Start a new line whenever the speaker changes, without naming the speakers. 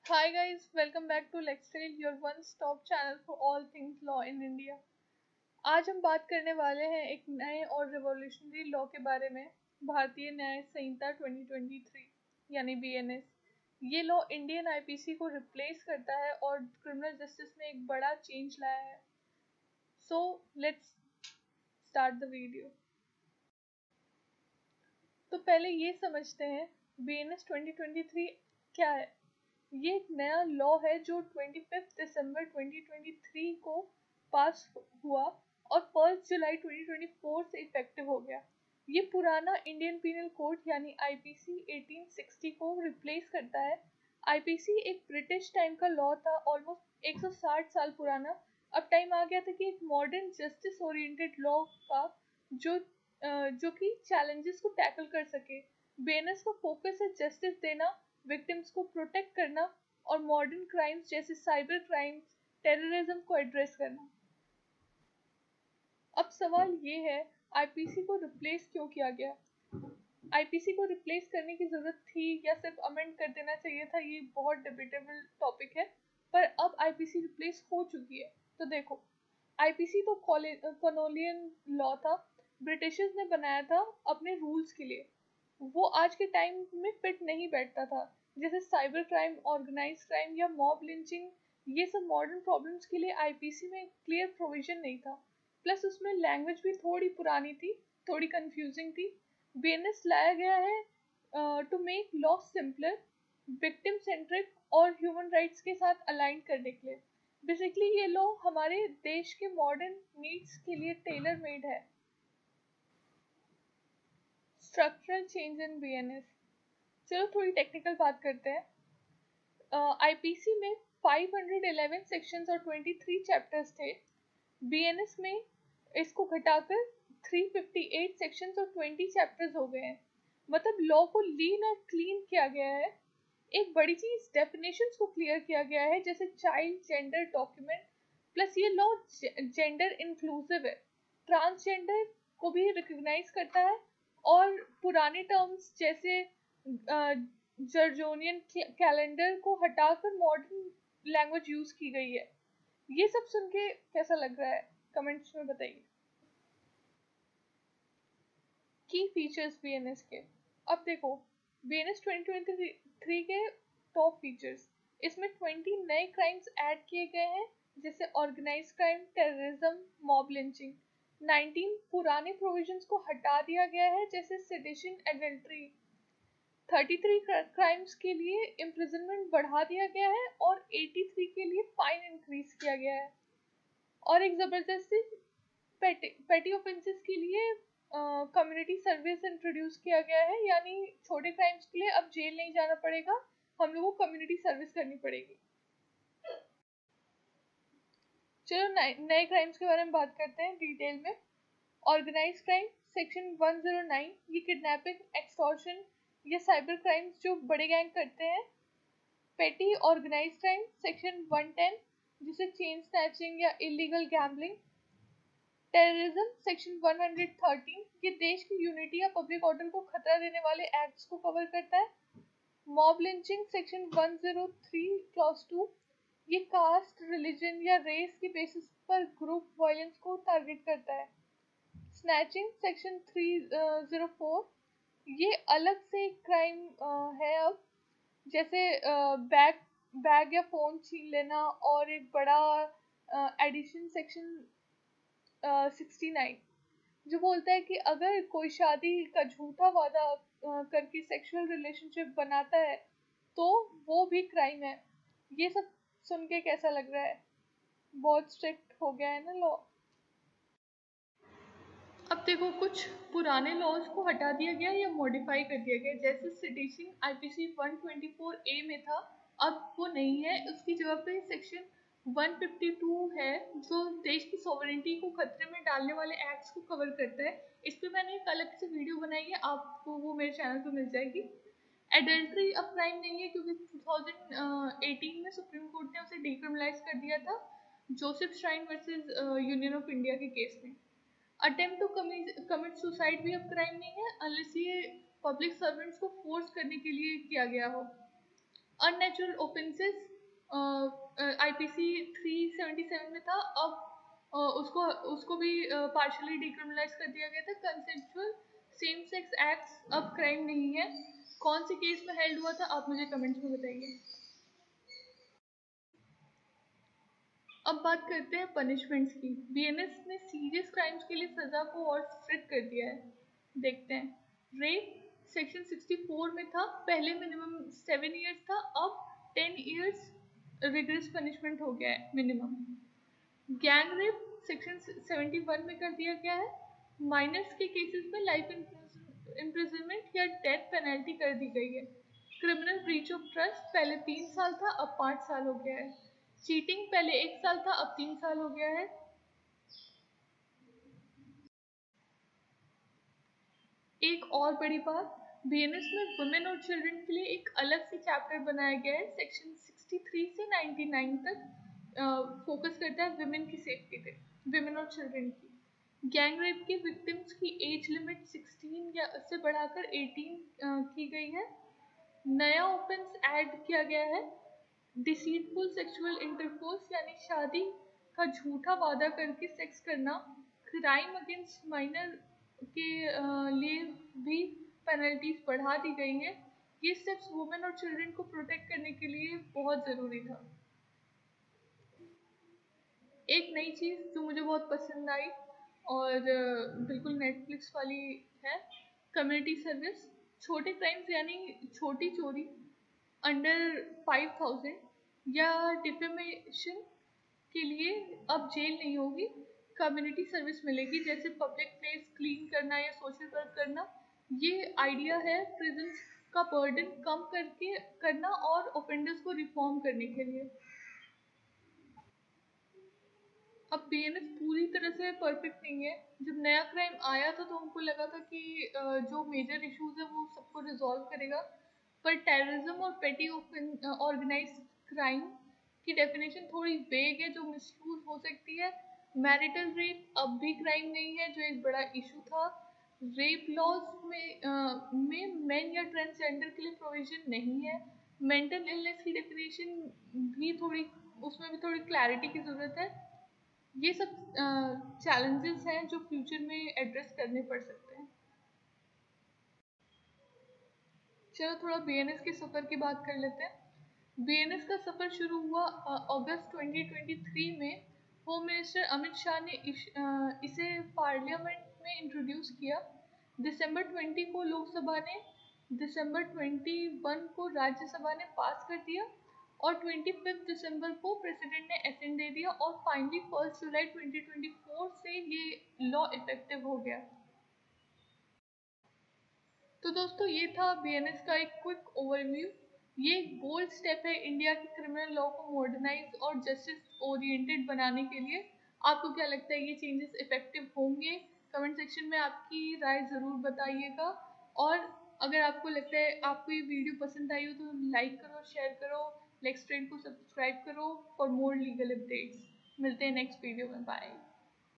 Hi guys, welcome back to Lextrail, your one-stop channel for all things law in India. आज हम बात करने वाले हैं एक नए और रिवॉल्यूशनरी लॉ के बारे में, भारतीय न्याय संहिता 2023 यानी BNS। ये लॉ इंडियन आईपीसी को रिप्लेस करता है और क्रिमिनल जस्टिस में एक बड़ा चेंज लाया है। So let's start the video. तो पहले ये समझते हैं BNS 2023 क्या है। ये एक नया लॉ है जो 25 दिसंबर 2023 को पास हुआ और 1 जुलाई 2024 से इफेक्टिव हो गया। ये पुराना इंडियन पीनल कोड यानी आईपीसी 1860 को रिप्लेस करता है। आईपीसी एक ब्रिटिश टाइम का लॉ था, ऑलमोस्ट 160 साल पुराना। अब टाइम आ गया था कि एक मॉडर्न जस्टिस ओरिएंटेड लॉ का जो कि चैलेंजेस को टैकल कर सके। बीएनएस का फोकस है जस्टिस देना, विक्टिम्स को प्रोटेक्ट करना और मॉडर्न क्राइम्स जैसे साइबर क्राइम्स, टेररिज्म को एड्रेस करना। अब सवाल ये है, आईपीसी को रिप्लेस क्यों किया गया? आईपीसी को रिप्लेस करने की जरूरत थी या सिर्फ अमेंड कर देना चाहिए था, ये बहुत डिबेटेबल टॉपिक है। पर अब आईपीसी रिप्लेस हो चुकी है। तो देखो, आईपीसी तो कॉलोनियल लॉ था, ब्रिटिशर्स ने बनाया था अपने रूल्स के लिए। वो आज के टाइम में फिट नहीं बैठता था। जैसे साइबर क्राइम, ऑर्गेनाइज्ड क्राइम या मॉब लिंचिंग, ये सब मॉडर्न प्रॉब्लम्स के लिए आईपीसी में क्लियर प्रोविजन नहीं था। प्लस उसमें लैंग्वेज भी थोड़ी पुरानी थी, थोड़ी कंफ्यूजिंग थी। बीएनएस लाया गया है to make law simpler, victim centric और ह्यूमन राइट्स के साथ अलाइन करने के लिए। बेसिकली ये लॉ हमारे देश के मॉडर्न नीड्स के लिए टेलर मेड है। Structural change in BNS. चलो थोड़ी टेक्निकल बात करते हैं। आईपीसी में 511 सेक्शंस और 23 चैप्टर्स थे। बीएनएस में इसको घटाकर 358 सेक्शंस और 20 चैप्टर्स हो गए हैं। मतलब लॉ को लीन और क्लीन किया गया है। एक बड़ी चीज, डेफिनेशंस को क्लियर किया गया है, जैसे चाइल्ड, जेंडर, डॉक्यूमेंट। प्लस ये लॉ जेंडर इंक्लूसिव है, ट्रांसजेंडर को भी रिकग्नाइज करता है। और पुराने टर्म्स जैसे जर्जोनियन कैलेंडर को हटाकर मॉडर्न लैंग्वेज यूज की गई है। ये सब सुन के कैसा लग रहा है, कमेंट्स में बताइए। की फीचर्स बीएनएस के। अब देखो, बीएनएस 2023 के टॉप फीचर्स, इसमें 20 नए क्राइम्स ऐड किए गए हैं, जैसे organize crime, terrorism, mob lynching. 19 पुराने प्रोविजंस को हटा दिया गया है, जैसे सेडिशन, एडल्ट्री। 33 क्राइम्स के लिए इम्प्रिजनमेंट बढ़ा दिया गया है और 83 के लिए फाइन इंक्रीज किया गया है। और एक जबरदस्ती पेटी ऑफेंसेस के लिए कम्युनिटी सर्विस इंट्रोड्यूस किया गया है, यानी छोटे क्राइम्स के लिए अब जेल नहीं जाना पड़ेगा, हम लोगों को कम्युनिटी सर्विस करनी पड़ेगी। चलो नए क्राइम्स के बारे में बात करते हैं डिटेल में। ऑर्गेनाइज क्राइम सेक्शन 109, ये किडनैपिंग, एक्सटॉर्शन या साइबर क्राइम्स जो बड़े गैंग करते हैं। पेटी ऑर्गेनाइज क्राइम सेक्शन 110, जिसे चेन स्नैचिंग या इलीगल गैम्बलिंग। टेररिज्म सेक्शन 113, ये देश की यूनिटी या पब्लिक ऑर्डर को खतरा देने वाले एक्ट्स को कवर करता है। मॉब लिंचिंग सेक्शन 103 क्लॉज 2, ये कास्ट, रिलीजन या रेस की बेसिस पर ग्रुप वायलेंस को टारगेट करता है। स्नैचिंग सेक्शन 304, ये अलग से क्राइम है अब, जैसे बैग या फोन छीन लेना। और एक बड़ा एडिशन सेक्शन 69, जो बोलता है कि अगर कोई शादी का झूठा वादा करके सेक्सुअल रिलेशनशिप बनाता है तो वो भी क्राइम है। ये सब सुन के कैसा लग रहा है? बहुत स्ट्रिक्ट हो गया है ना लॉ। अब देखो, कुछ पुराने लॉज को हटा दिया गया या मॉडिफाई कर दिया गया, जैसे सिटीजिंग आईपीसी 124A में था, अब वो नहीं है। उसकी जगह पे सेक्शन 152 है, जो देश की सॉवरेनिटी को खतरे में डालने वाले एक्ट्स को कवर करता है। इस पे मैंने एक अलग से वीडियो बनाई है, आपको वो मेरे चैनल पे मिल जाएगी। एडल्ट्री अब क्राइम नहीं है, क्योंकि 2018 में सुप्रीम कोर्ट ने उसे डिक्रिमिनलाइज कर दिया था, Joseph shrine versus union of India के केस में। अटेम्प्ट टू कमिट सुसाइड भी अब क्राइम नहीं है, अनलेस ये पब्लिक सर्वेंट्स को फोर्स करने के लिए किया गया हो। अननेचुरल ऑफेंसेस IPC 377 में था, अब उसको उसको भी पार्शली डिक्रिमिनलाइज कर दिया गया था। कंसेंशुअल सेम सेक्स एक्ट्स अब क्राइम नहीं है। कौन से केस में हेल्ड हुआ था, आप मुझे कमेंट्स में बताइए। अब बात करते हैं पनिशमेंट्स की। BNS ने सीरियस क्राइम्स के लिए सजा को और स्ट्रिक्ट कर दिया है। देखते हैं। रेप सेक्शन 64 में था, पहले मिनिमम 7 इयर्स था, अब 10 इयर्स रिगरस पनिशमेंट हो गया है मिनिमम। गैंग रेप सेक्शन 71 में कर दिया गया है। माइनर्स के केसेस में लाइफ इम्प्रिजनमेंट या डेथ पेनल्टी कर दी गई है। क्रिमिनल ब्रीच ऑफ ट्रस्ट पहले 3 साल था, अब 5 साल हो गया है। चीटिंग पहले 1 साल था, अब 3 साल हो गया है। एक और बड़ी बात, BNS में वुमेन और चिल्ड्रन के लिए एक अलग से चैप्टर बनाया गया है। सेक्शन 63 से 99 तक फोकस करता है वुमेन की सेफ्टी पे, वुमेन और चिल्ड्रन की। गैंग रेप के विक्टिम्स की एज लिमिट 16 या से बढ़ाकर 18 की गई है। नया ऑफेंस ऐड किया गया है, डिसीटफुल सेक्सुअल इंटरकोर्स, यानी शादी का झूठा वादा करके सेक्स करना। क्राइम अगेंस्ट माइनर के लिए भी पेनल्टीज बढ़ा दी गई हैं। ये स्टेप्स वुमेन और चिल्ड्रन को प्रोटेक्ट करने के लिए बहुत ज़रूरी था। एक नई चीज़ जो मुझे बहुत पसंद आई और बिल्कुल नेटफ्लिक्स वाली है, कम्युनिटी सर्विस। छोटे क्राइम्स यानी छोटी चोरी अंडर 5000 या डिफेमेशन के लिए अब जेल नहीं होगी, कम्युनिटी सर्विस मिलेगी, जैसे पब्लिक प्लेस क्लीन करना या सोशल वर्क करना। ये आइडिया है प्रिजन का बर्डन कम करके करना और ऑफेंडर्स को रिफॉर्म करने के लिए। अब BNS पूरी तरह से परफेक्ट नहीं है। जब नया क्राइम आया था तो हमको लगा था कि जो मेजर इश्यूज है वो सबको रिजॉल्व करेगा, पर टेररिज्म और पेटी ऑर्गेनाइज्ड क्राइम की डेफिनेशन थोड़ी वेग है, जो मिसयूज हो सकती है। मैरिटल रेप अब भी क्राइम नहीं है, जो एक बड़ा इशू था। रेप लॉज में मेन या ट्रांसजेंडर के लिए प्रोविजन नहीं है। मेंटल इलनेस की डेफिनेशन भी थोड़ी, उसमें भी थोड़ी क्लैरिटी की ज़रूरत है। ये सब चैलेंजेस हैं जो फ्यूचर में एड्रेस करने पड़ सकते हैं। चलो थोड़ा BNS के सफ़र की बात कर लेते हैं। BNS का सफ़र शुरू हुआ अगस्त 2023 में। होम मिनिस्टर अमित शाह ने इसे पार्लियामेंट में इंट्रोड्यूस किया। दिसंबर 20 को लोकसभा ने, दिसंबर 21 को राज्यसभा ने पास कर दिया और 25 दिसंबर को प्रेसिडेंट ने एसेंट दे दिया और फाइनली 1 जुलाई 2024 से ये लॉ इफेक्टिव हो गया। तो दोस्तों ये था BNS का एक क्विक ओवरव्यू। ये एक बोल्ड स्टेप है इंडिया के क्रिमिनल लॉ को मॉडर्नाइज और जस्टिस ओरिएंटेड बनाने के लिए। आपको क्या लगता है, ये चेंजेस इफेक्टिव होंगे? कमेंट सेक्शन में आपकी राय ज़रूर बताइएगा। और अगर आपको लगता है आपको ये वीडियो पसंद आई हो तो लाइक करो, शेयर करो, लेक्स ट्रेंड को सब्सक्राइब करो फॉर मोर लीगल अपडेट्स। मिलते हैं नेक्स्ट वीडियो में। बाय।